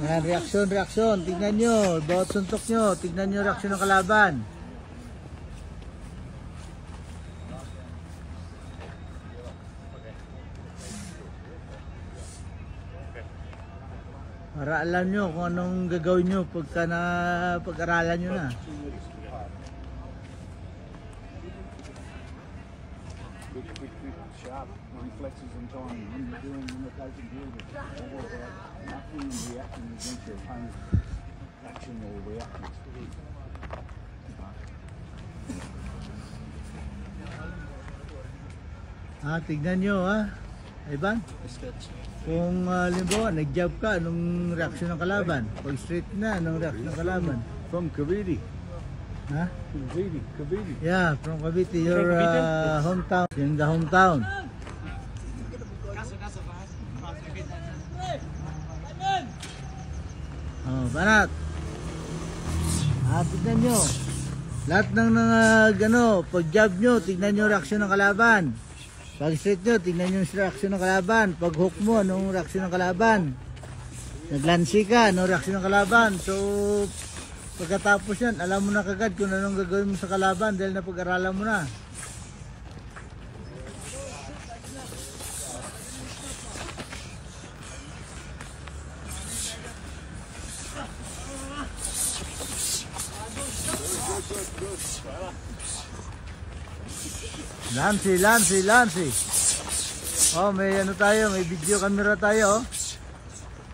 Yan, reaksyon. Tignan nyo. Bawat suntok nyo. Tignan nyo reaksyon ng kalaban. Para alam nyo kung anong gagawin nyo pagka pag-aralan nyo na. Sharp reflexes and timing when you're doing imitation building. Nothing in reacting against your opponent's action or reaction. Tignan nyo Ivan. Kung limbawa, nag-jab ka, anong reaksyon ng kalaban? Pag straight na, anong reaksyon ng kalaban? From Cavite. Cavite. Yeah, from Cavite, your hometown. In the hometown. Banat. Tignan nyo. Lahat ng pag jab nyo, tignan nyo reaksyon ng kalaban. Pag straight nyo, tignan nyo yung reaksyon ng kalaban. Pag hook mo, anong reaksyon ng kalaban? Naglansi ka, anong reaksyon ng kalaban? So, pagkatapos yan, alam mo na kagad kung anong gagawin mo sa kalaban dahil napag-aralan mo na. Lancy. May tayo, may video camera tayo.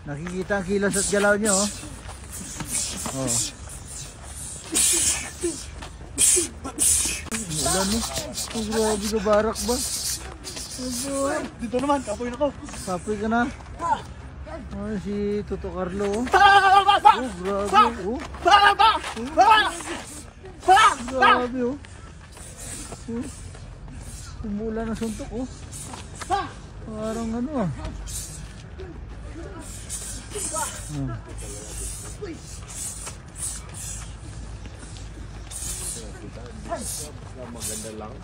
Nakikita ang kilos at galaw nyo. Ulan mo. Grabe ka, barak ba? Dito naman, kapoy na ko. Kapoy ka na. Si Toto Carlo. Grabe. Grabe. Tumula na suntok. Parang Maganda lang.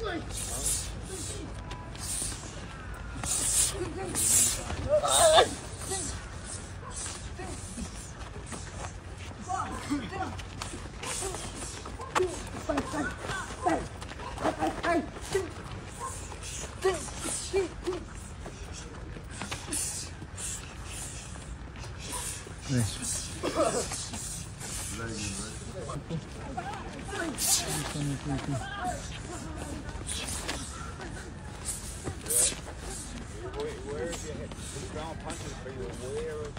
Where is your head? Ground punches, but you're aware of